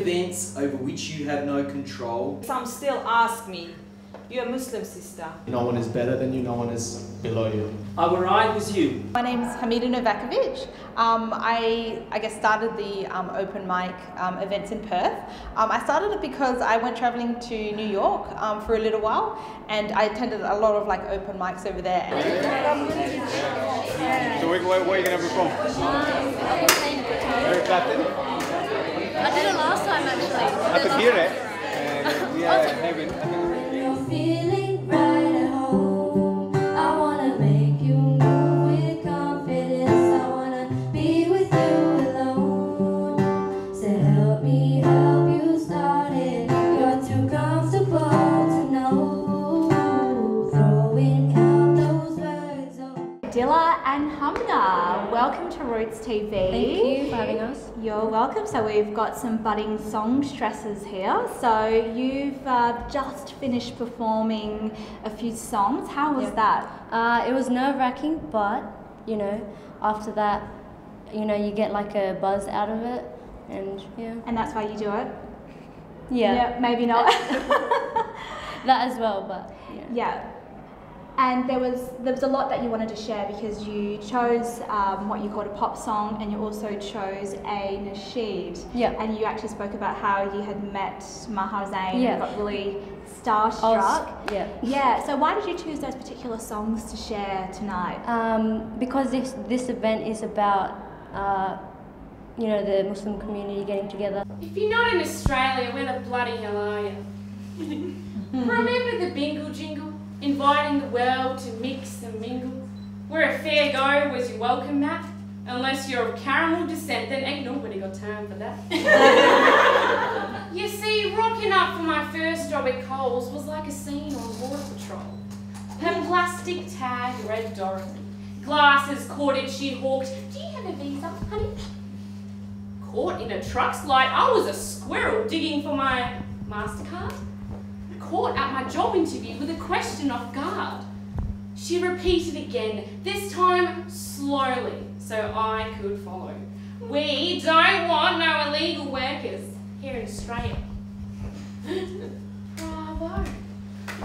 events over which you have no control. Some still ask me, you're a Muslim sister. No one is better than you, no one is below you. I will ride with you. My name's Hamida Novakovich. I guess started the open mic events in Perth. I started it because I went travelling to New York for a little while, and I attended a lot of like open mics over there. So where are you going to have it from? Very flattened? I did it last time actually. At the theatre, and we are having. Feeling right at home. I wanna make you move with confidence. I wanna be with you alone. Said help me help you start it. You're too comfortable to know. Throwing out those words. Dilla and Hamida, welcome to Roots TV. Thank you for having us. You're welcome. So we've got some budding songstresses here. So you've just finished performing a few songs. How was that? It was nerve-wracking, but you know, after that, you know, you get like a buzz out of it, and yeah. And that's why you do it? Yeah. Maybe not. That as well, but yeah. Yeah. And there was a lot that you wanted to share because you chose what you called a pop song, and you also chose a nasheed. Yeah. And you actually spoke about how you had met Maher Zain Yeah. and got really starstruck. Yeah. Yeah. So why did you choose those particular songs to share tonight? Because this event is about you know, the Muslim community getting together. If you're not in Australia, where the bloody hell are you? Remember the bingle jingle? Inviting the world to mix and mingle, where a fair go was your welcome mat. Unless you're of caramel descent, then ain't nobody got time for that. You see, rocking up for my first job at Coles was like a scene on Border Patrol. Her plastic tag read Dorothy, glasses corded she hawked. Do you have a visa, honey? Caught in a truck's light, I was a squirrel digging for my MasterCard. Caught at my job interview with a question off guard. She repeated again, this time slowly, so I could follow. We don't want no illegal workers here in Australia. Bravo.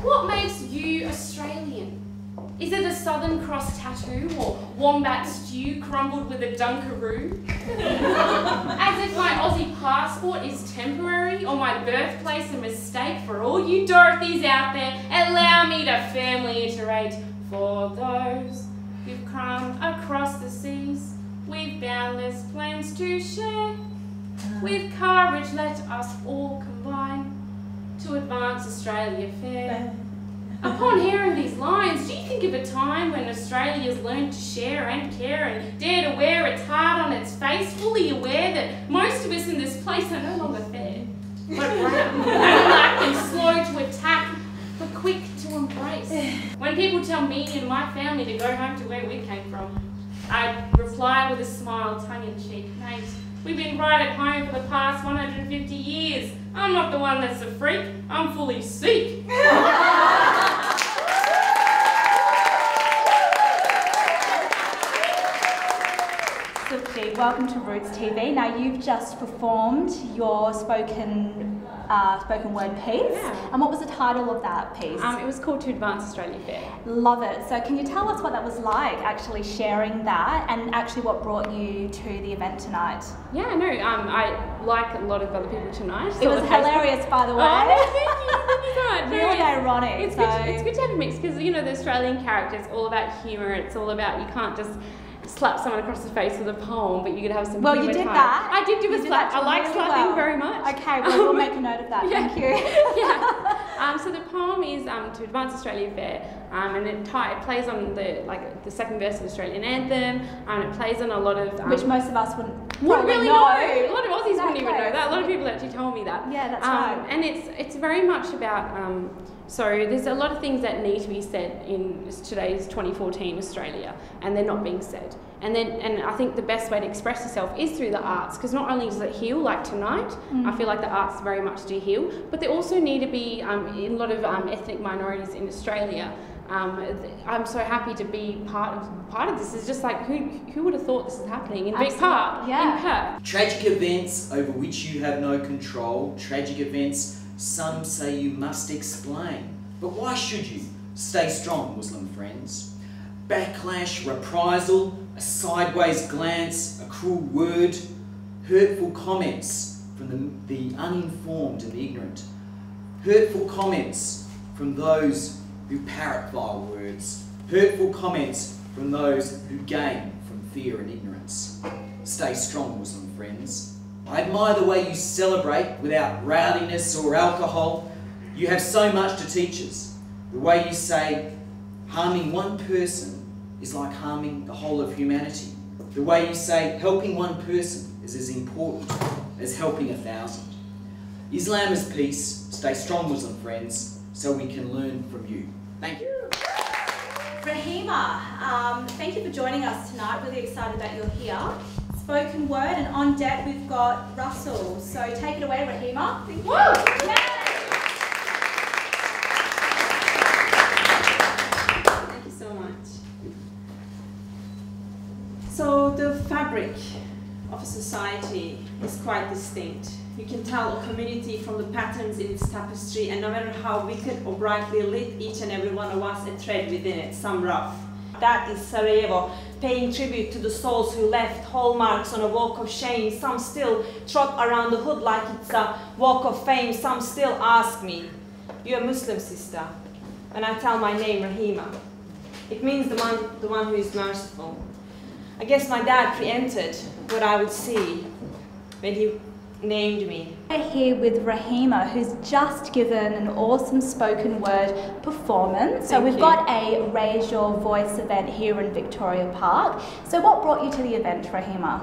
What makes you Australian? Is it a Southern Cross tattoo or wombat stew crumbled with a Dunkaroo? As if my Aussie passport is temporary or my birthplace a mistake. For all you Dorothys out there, allow me to firmly iterate. For those who've come across the seas, we've boundless plans to share. With courage let us all combine to advance Australia fair. Upon hearing these lines, do you think of a time when Australia's learned to share and care and dare to wear its heart on its face, fully aware that most of us in this place are no longer fair, but brown, black and slow to attack, but quick to embrace? When people tell me and my family to go home to where we came from, I reply with a smile, tongue-in-cheek, mate, we've been right at home for the past 150 years. I'm not the one that's a freak, I'm fully Sikh. Suchi, welcome to Roots TV. Now you've just performed your spoken word piece. Yeah. And what was the title of that piece? It was called To Advance Australia Fair. Love it. So can you tell us what that was like, actually sharing that, and actually what brought you to the event tonight? Yeah, no, I like a lot of other people tonight. It was hilarious, by the way. Oh, thank you so much. Really ironic. It's good to have a mix because, you know, the Australian character is all about humour. It's all about, you can't just slap someone across the face with a poem, but you could have some Well, humour you did time. that. I did do a slap. I like slapping very much. Okay, well, we'll make a note of that. Yeah. Thank you. Yeah. So the poem is To Advance Australia Fair, and it plays on the second verse of the Australian anthem, and it plays on a lot of which most of us wouldn't really know. A lot of Aussies wouldn't even know Exactly. that. A lot of people actually told me that. Yeah, that's right. And it's very much about. So there's a lot of things that need to be said in today's 2014 Australia, and they're not being said. And I think the best way to express yourself is through the arts, because not only does it heal, like tonight, I feel like the arts very much do heal, but there also need to be in a lot of ethnic minorities in Australia. I'm so happy to be part of this. It's just like, who would have thought this is happening in Vic Absolutely, Park, yeah. in Perth? Tragic events over which you have no control, tragic events some say you must explain. But why should you? Stay strong, Muslim friends. Backlash, reprisal, a sideways glance, a cruel word, hurtful comments from the uninformed and the ignorant, hurtful comments from those who parrot vile words, hurtful comments from those who gain from fear and ignorance. Stay strong, Muslim friends. I admire the way you celebrate without rowdiness or alcohol. You have so much to teach us. The way you say, harming one person is like harming the whole of humanity. The way you say, helping one person is as important as helping 1,000. Islam is peace. Stay strong, Muslim friends, so we can learn from you. Thank you. Rahima, thank you for joining us tonight. Really excited that you're here. Spoken word, and on deck we've got Russell. So take it away, Rahima. Thank you. Woo! Yay! Thank you so much. So the fabric of a society is quite distinct. You can tell a community from the patterns in its tapestry, and no matter how wicked or brightly lit, each and every one of us a thread within it, some rough. That is Sarajevo, paying tribute to the souls who left hallmarks on a walk of shame. Some still trot around the hood like it's a walk of fame. Some still ask me, "You're a Muslim sister?" And I tell my name, Rahima. It means the one who is merciful. I guess my dad preempted what I would see when he named me. We're here with Rahima, who's just given an awesome spoken word performance. So we've got a Raise Your Voice event here in Victoria Park. So what brought you to the event, Rahima?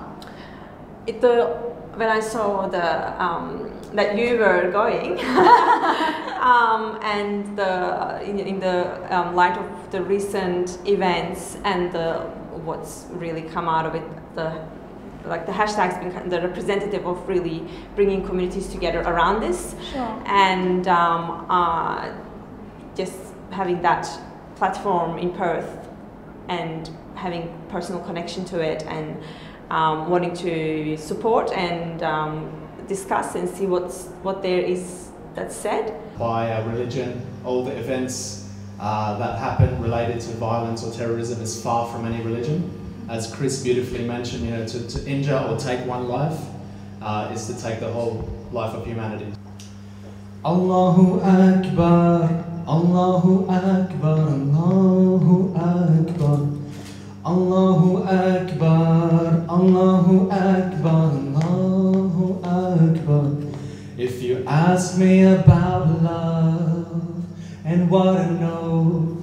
When I saw that you were going, and in the light of the recent events and what's really come out of it, the hashtag's been the representative of really bringing communities together around this. Sure. And just having that platform in Perth and having personal connection to it, and wanting to support and discuss and see what there is that's said. By religion, all the events that happen related to violence or terrorism is far from any religion. As Chris beautifully mentioned, you know, to injure or take one life is to take the whole life of humanity. Allahu Akbar, Allahu Akbar, Allahu Akbar, Allahu Akbar, Allahu Akbar, Allahu Akbar. If you ask me about love and what I know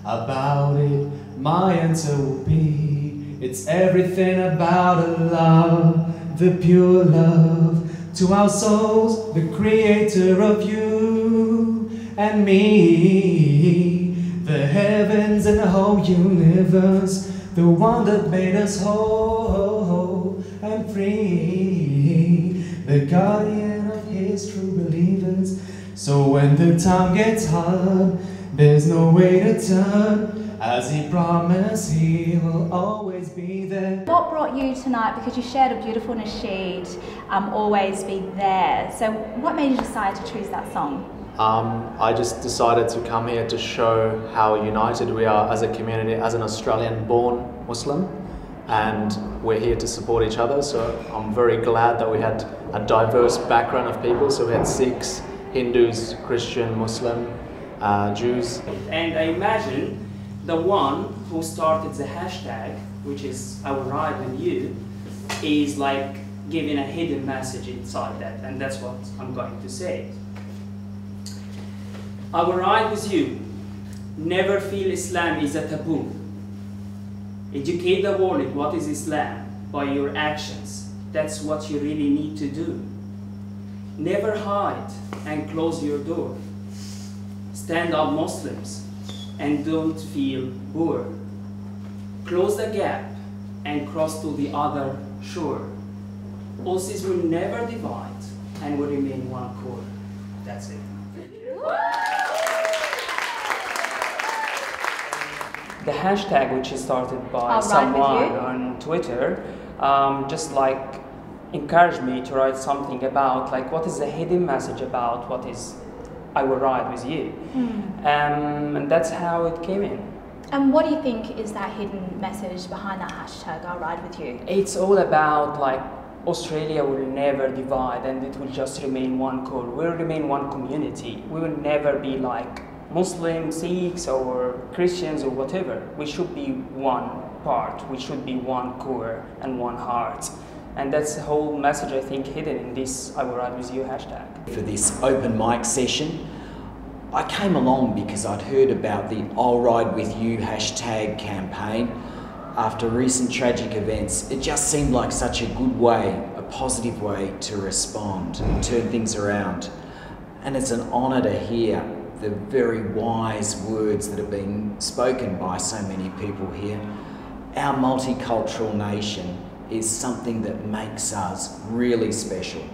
about it, my answer will be, it's everything about love, the pure love to our souls, the creator of you and me, the heavens and the whole universe, the one that made us whole and free, the guardian of his true believers. So when the time gets hard, there's no way to turn. As he promised, he will always be there. What brought you tonight? Because you shared a beautiful nasheed, Always Be There. So what made you decide to choose that song? I just decided to come here to show how united we are as a community, as an Australian-born Muslim, and we're here to support each other. So I'm very glad that we had a diverse background of people. So we had Sikhs, Hindus, Christian, Muslim, Jews. And I imagine the one who started the hashtag, which is I will ride with you, is like giving a hidden message inside that, and that's what I'm going to say. I will ride with you. Never feel Islam is a taboo. Educate the world what is Islam by your actions. That's what you really need to do. Never hide and close your door. Stand up, Muslims, and don't feel poor. Close the gap and cross to the other shore. Pulses will never divide and will remain one core. That's it. The hashtag, which is started by I'll ride with someone you. on Twitter, just like encouraged me to write something about like what is the hidden message about what is I will ride with you. And that's how it came in. And what do you think is that hidden message behind that hashtag, I'll ride with you? It's all about like Australia will never divide and it will just remain one core. We'll remain one community. We will never be like Muslims, Sikhs or Christians or whatever. We should be one part. We should be one core and one heart. And that's the whole message I think hidden in this I will ride with you hashtag. For this open mic session, I came along because I'd heard about the I'll Ride With You hashtag campaign. After recent tragic events, it just seemed like such a good way, a positive way to respond and turn things around. And it's an honour to hear the very wise words that have been spoken by so many people here. Our multicultural nation is something that makes us really special.